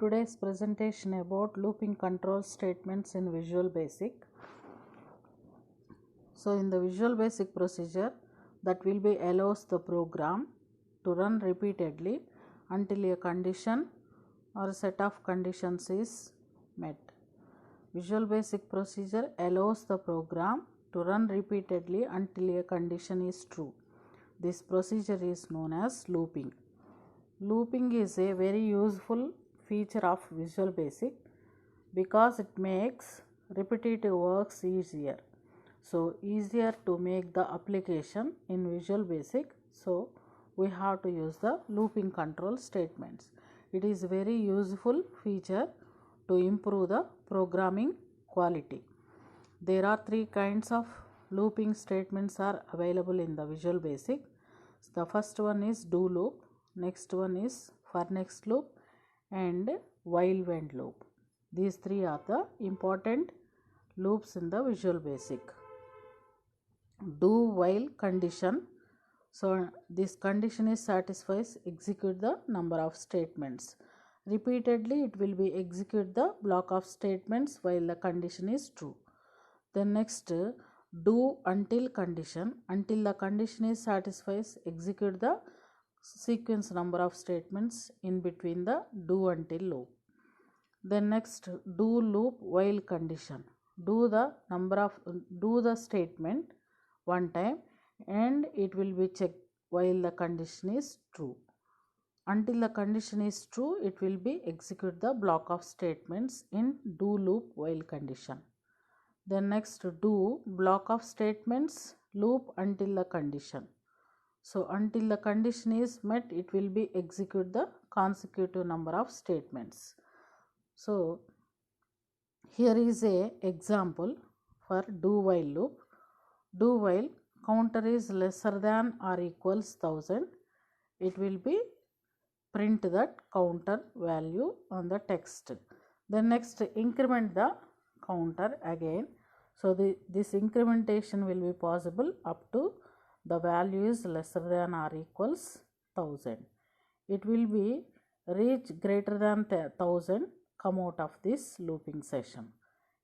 Today's presentation about looping control statements in Visual Basic. So in the Visual Basic procedure, that will be allows the program to run repeatedly until a condition or a set of conditions is met. Visual Basic procedure allows the program to run repeatedly until a condition is true. This procedure is known as looping. Looping is a very useful feature of Visual Basic because it makes repetitive works easier. So easier to make the application in Visual Basic. So we have to use the looping control statements. It is very useful feature to improve the programming quality. There are three kinds of looping statements are available in the Visual Basic. The first one is do loop, next one is for next loop, and while when loop. These three are the important loops in the Visual Basic. Do while condition. So this condition is satisfies, execute the number of statements. Repeatedly it will be execute the block of statements while the condition is true. Then next do until condition. Until the condition is satisfies, execute the sequence number of statements in between the do until loop. Then next do loop while condition. Do the statement one time and it will be checked while the condition is true. Until the condition is true, it will be execute the block of statements in do loop while condition. Then next do block of statements loop until the condition. So until the condition is met, it will be execute the consecutive number of statements. So here is a example for do while loop. Do while counter is lesser than or equals 1000, it will be print that counter value on the text. Then next increment the counter again. So this incrementation will be possible up to the value is lesser than or equals 1000. It will be reach greater than 1000 come out of this looping session.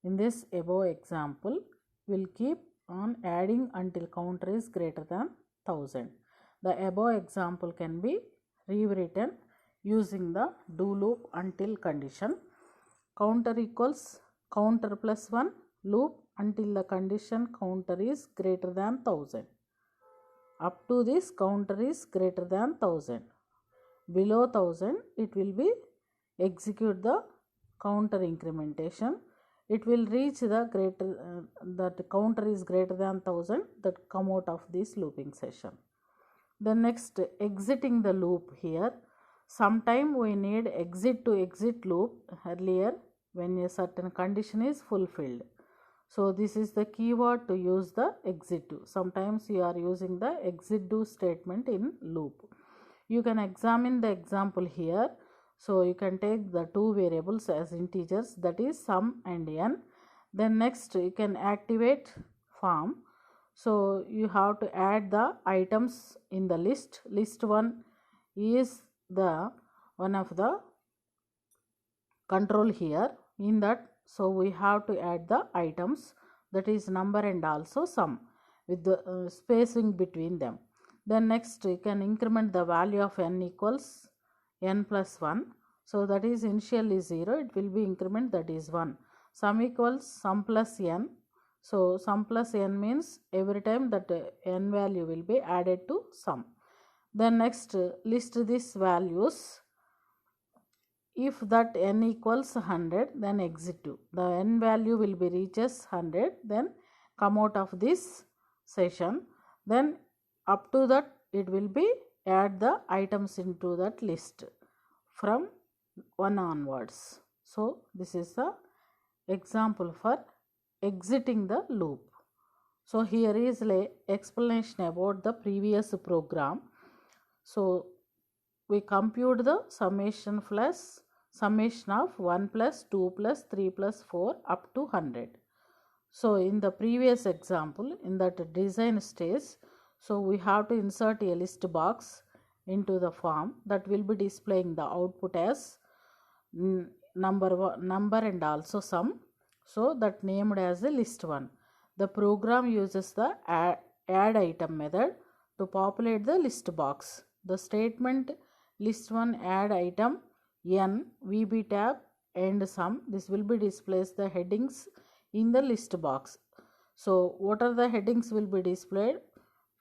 In this above example, we'll keep on adding until counter is greater than 1000. The above example can be rewritten using the do loop until condition. Counter equals counter plus 1 loop until the condition counter is greater than 1000. Up to this counter is greater than 1000. Below 1000 it will be execute the counter incrementation. It will reach the that counter is greater than 1000 that come out of this looping session. The next exiting the loop here. Sometime we need exit to exit loop earlier when a certain condition is fulfilled. So this is the keyword to use the exit to. Sometimes you are using the exit do statement in loop. You can examine the example here. So you can take the two variables as integers, that is sum and n. Then next you can activate form. So you have to add the items in the list. List 1 is the one of the control here. In that, so we have to add the items, that is number and also sum with the spacing between them. Then next you can increment the value of n equals n plus 1. So that is initial is 0, it will be increment that is 1. Sum equals sum plus n. So sum plus n means every time that n value will be added to sum. Then next list these values. If that n equals 100, then exit to. The n value will be reaches 100, then come out of this session. Then up to that it will be add the items into that list from 1 onwards. So this is the example for exiting the loop. So here is an explanation about the previous program. So we compute the summation of 1 plus 2 plus 3 plus 4 up to 100. So in the previous example, in that design stage, so we have to insert a list box into the form that will be displaying the output as number and also sum. So that named as a list 1. The program uses the add item method to populate the list box. The statement list 1 add item n VB tab and sum. This will be displays the headings in the list box. So what are the headings will be displayed?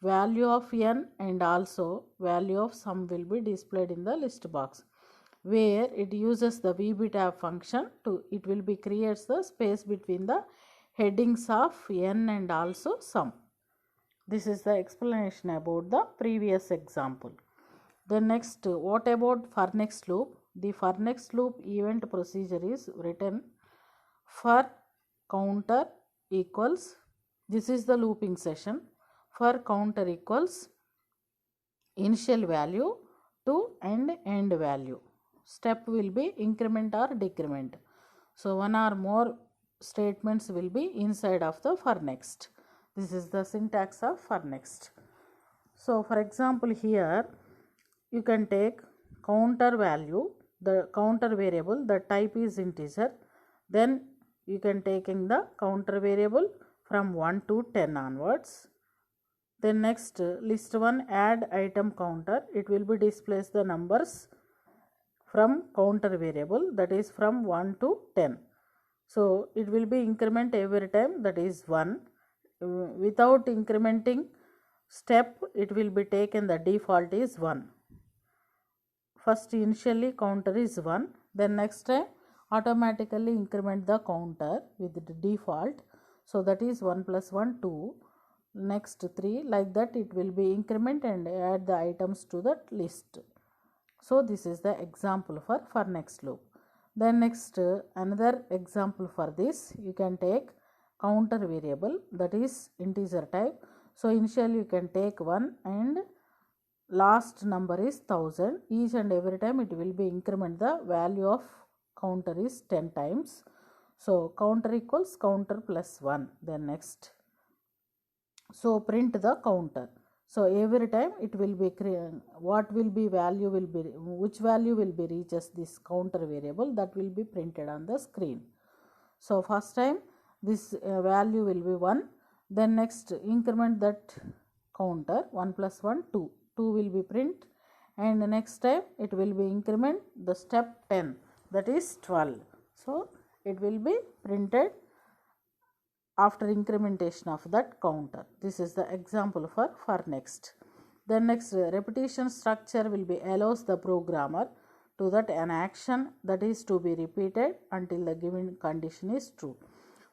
Value of n and also value of sum will be displayed in the list box, where it uses the VB tab function to it will be creates the space between the headings of n and also sum. This is the explanation about the previous example. The next, what about for next loop? The for next loop event procedure is written for counter equals, this is the looping session, for counter equals initial value to end value. Step will be increment or decrement. So one or more statements will be inside of the for next. This is the syntax of for next. So for example, here you can take counter value, the counter variable, the type is integer. Then you can take in the counter variable from 1 to 10 onwards. Then next, list 1 add item counter, it will be displays the numbers from counter variable, that is from 1 to 10. So it will be increment every time, that is 1. Without incrementing step, it will be taken the default is 1. First initially counter is 1, then next time automatically increment the counter with the default. So that is 1 plus 1 2, next 3, like that it will be increment and add the items to that list. So this is the example for next loop. Then next, another example for this, you can take counter variable, that is integer type. So initially you can take 1 and last number is 1000. Each and every time it will be increment the value of counter is 10 times. So counter equals counter plus 1. Then next, so print the counter. So every time it will be what will be value will be, which value will be reaches this counter variable, that will be printed on the screen. So first time this value will be 1, then next increment that counter 1 plus 1 2, 2 will be print, and the next time it will be increment the step 10, that is 12. So it will be printed after incrementation of that counter. This is the example for next. Then next, repetition structure will be allows the programmer to that an action that is to be repeated until the given condition is true.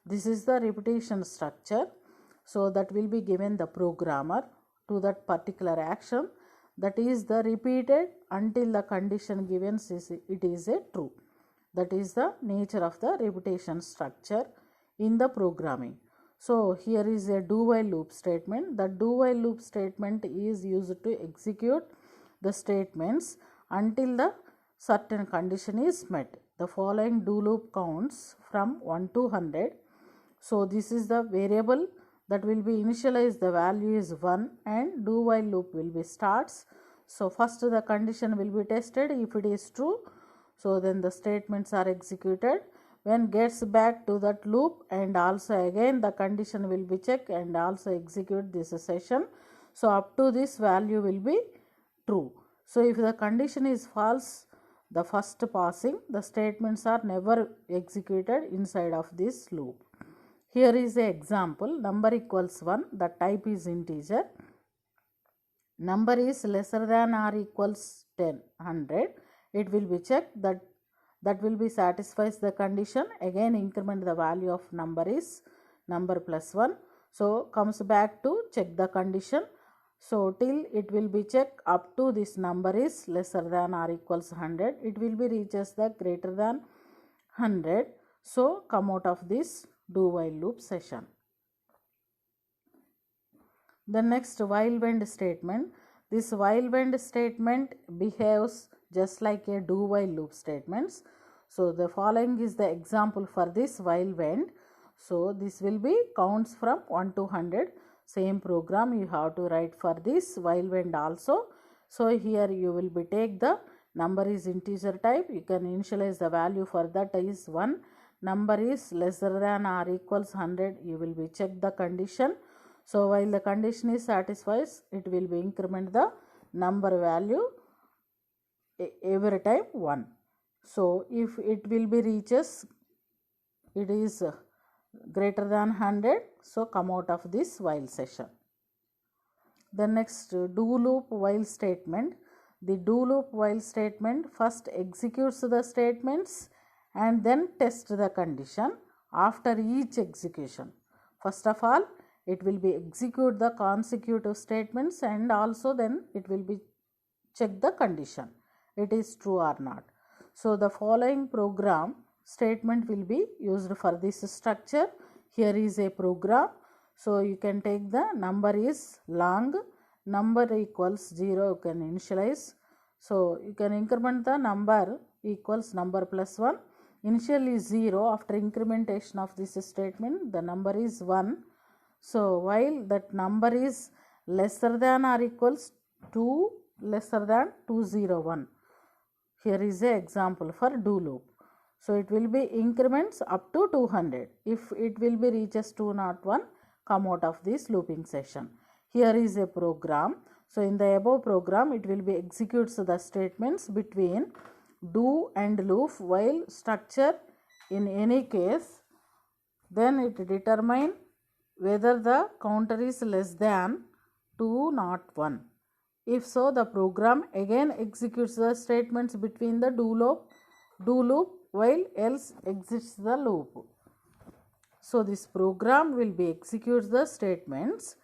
This is the repetition structure. So that will be given the programmer to that particular action that is the repeated until the condition given is it is a true. That is the nature of the repetition structure in the programming. So here is a do while loop statement. The do while loop statement is used to execute the statements until the certain condition is met. The following do loop counts from 1 to 100. So this is the variable that will be initialized, the value is 1, and do while loop will be starts. So first the condition will be tested. If it is true, so then the statements are executed. When gets back to that loop, and also again the condition will be checked and also execute this session. So up to this value will be true. So if the condition is false, the first passing, the statements are never executed inside of this loop. Here is an example. Number equals 1, the type is integer. Number is lesser than or equals 100. It will be checked, that will be satisfies the condition. Again increment the value of number is number plus 1. So comes back to check the condition. So till it will be checked up to this number is lesser than or equals 100. It will be reaches the greater than 100. So come out of this do while loop session. The next, while when statement. This while when statement behaves just like a do while loop statements. So the following is the example for this while when. So this will be counts from 1 to 100. Same program you have to write for this while when also. So here you will be take the number is integer type, you can initialize the value for that is 1. Number is lesser than or equals 100, you will be check the condition. So while the condition is satisfied, it will be increment the number value every time 1. So if it will be reaches, it is greater than 100, so come out of this while session. The next do loop while statement. The do loop while statement first executes the statements and then test the condition after each execution. First of all, it will be execute the consecutive statements and also then it will be check the condition, it is true or not. So the following program statement will be used for this structure. Here is a program. So you can take the number is long, number equals 0, you can initialize. So you can increment the number equals number plus 1. Initially 0, after incrementation of this statement the number is 1. So while that number is lesser than or equals 2, lesser than 201. Here is an example for do loop. So it will be increments up to 200. If it will be reaches 201, come out of this looping session. Here is a program. So in the above program, it will be executes the statements between do and loop while structure in any case. Then it determine whether the counter is less than 201. If so, the program again executes the statements between the do loop while else exits the loop. So this program will be executes the statements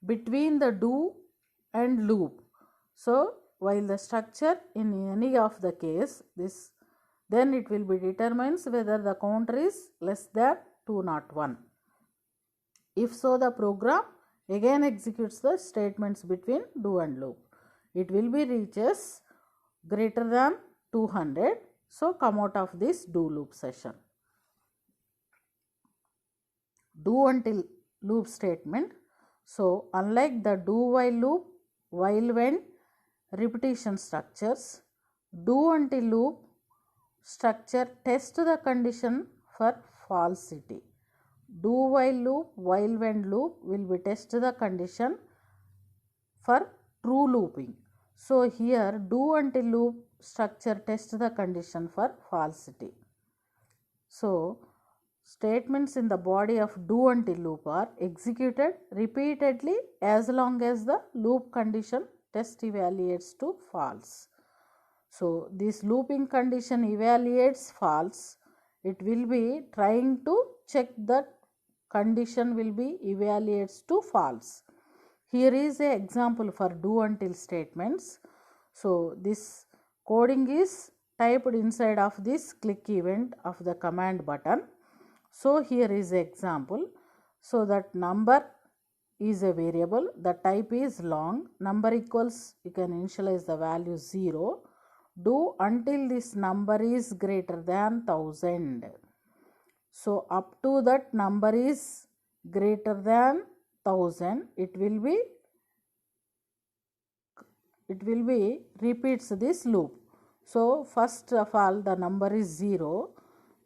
between the do and loop. So while the structure in any of the case, this then it will be determines whether the counter is less than 201. If so, the program again executes the statements between do and loop. It will be reaches greater than 200. So come out of this do loop session. Do until loop statement. So unlike the do while loop, while when repetition structures, do until loop structure test the condition for falsity. Do while loop, while when loop will be test the condition for true looping. So here do until loop structure test the condition for falsity. So statements in the body of do until loop are executed repeatedly as long as the loop condition test evaluates to false. So this looping condition evaluates false. It will be trying to check that condition will be evaluates to false. Here is an example for do until statements. So this coding is typed inside of this click event of the command button. So here is an example. So that number is a variable, the type is long, number equals, you can initialize the value 0. Do until this number is greater than 1000. So up to that number is greater than 1000, it will be repeats this loop. So first of all the number is 0,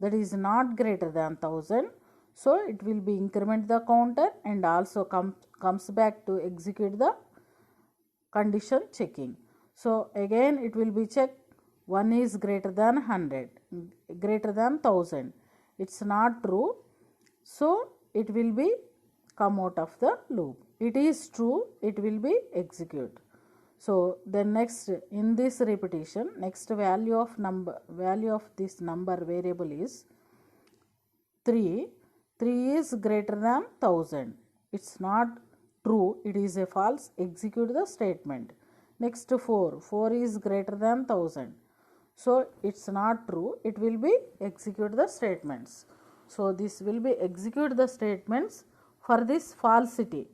that is not greater than 1000. So it will be increment the counter and also comes back to execute the condition checking. So again it will be checked, 1 is greater than 100, greater than 1000. It's not true. So it will be come out of the loop. It is true, it will be execute. So then next in this repetition, next value of this number variable is 3. 3 is greater than 1000. It's not true, it is a false, execute the statement. Next 4. 4 is greater than 1000. So it's not true, it will be execute the statements. So this will be execute the statements for this falsity.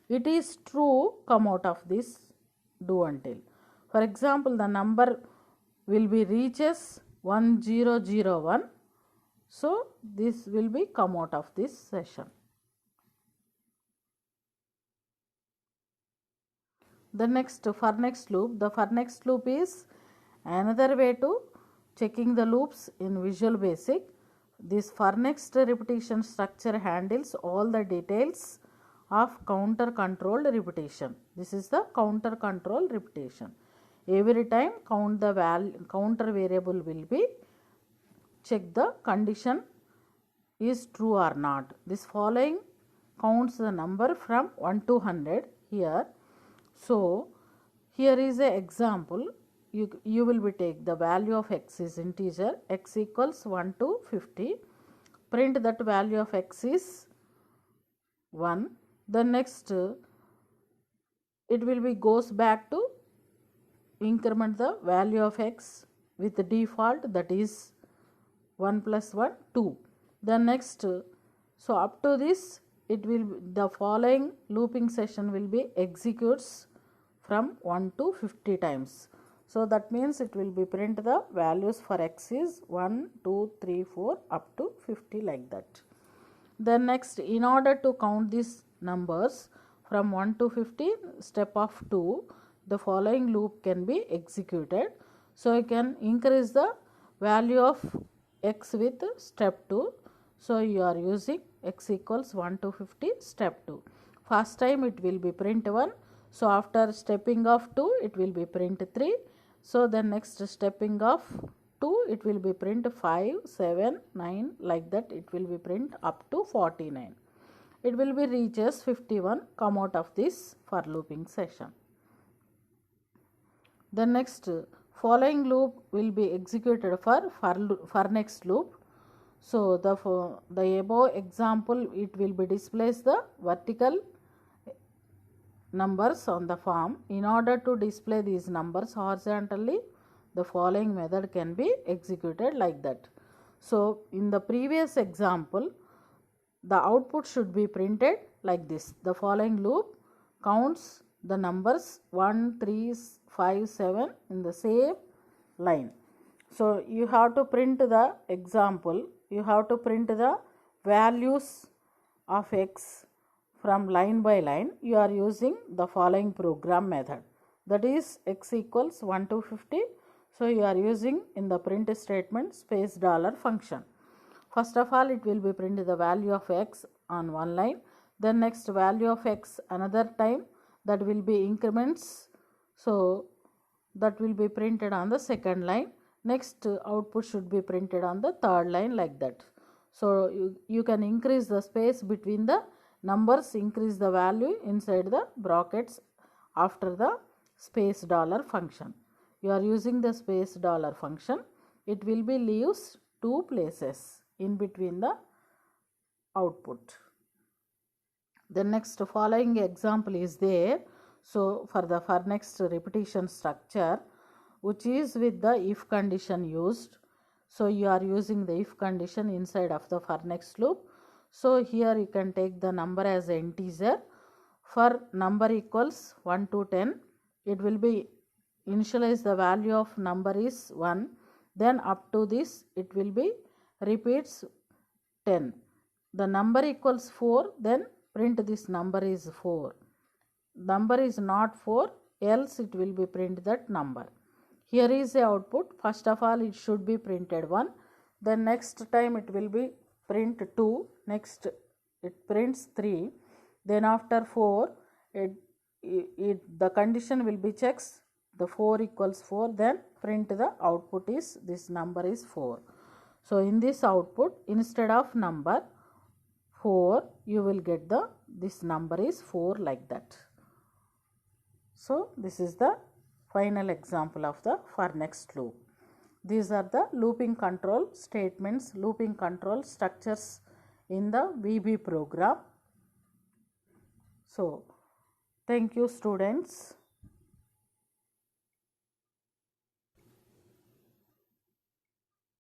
It is true, come out of this do until. For example, the number will be reaches 1001. So this will be come out of this session. The next for next loop, the for next loop is Another way to checking the loops in Visual Basic, this for next repetition structure handles all the details of counter controlled repetition. This is the counter control repetition. Every time counter variable will be check the condition is true or not. This following counts the number from 1 to 100 here. So here is an example. You will be take the value of x is integer, x equals 1 to 50. Print that value of x is 1. Then next it will be goes back to increment the value of x with the default, that is 1 plus 1 2. Then next, so up to this it will the following looping session will be executes from 1 to 50 times. So that means it will be print the values for x is 1, 2, 3, 4 up to 50 like that. Then next, in order to count these numbers from 1 to 50, step of 2, the following loop can be executed. So you can increase the value of x with step 2. So you are using x equals 1 to 50 step 2. First time it will be print 1. So after stepping of 2 it will be print 3. So then next stepping of 2 it will be print 5, 7, 9 like that it will be print up to 49. It will be reaches 51 come out of this for looping session. The next following loop will be executed for next loop. So the above example it will be displays the vertical numbers on the form. In order to display these numbers horizontally, the following method can be executed like that. So in the previous example, the output should be printed like this. The following loop counts the numbers 1, 3, 5, 7 in the same line. So you have to print the example, you have to print the values of x from line by line. You are using the following program method, that is x equals 1 to 50. So you are using in the print statement space dollar function. First of all it will be print the value of x on one line, then next value of x another time, that will be increments. So that will be printed on the second line. Next output should be printed on the third line like that. So you can increase the space between the numbers, increase the value inside the brackets after the space dollar function. You are using the space dollar function. It will be leaves two places in between the output. The next following example is there. So for next repetition structure, which is with the if condition used. So you are using the if condition inside of the for next loop. So here you can take the number as an integer. For number equals 1 to 10, it will be initialize the value of number is 1. Then up to this it will be repeats 10. The number equals 4, then print this number is 4. Number is not 4, else it will be print that number. Here is the output. First of all it should be printed 1. Then next time it will be print 2. Next it prints 3. Then after 4 the condition will be checks the 4 equals 4. Then print the output is this number is 4. So in this output instead of number 4 you will get this number is 4 like that. So this is the final example of the for next loop. These are the looping control statements, looping control structures in the VB program. So thank you students.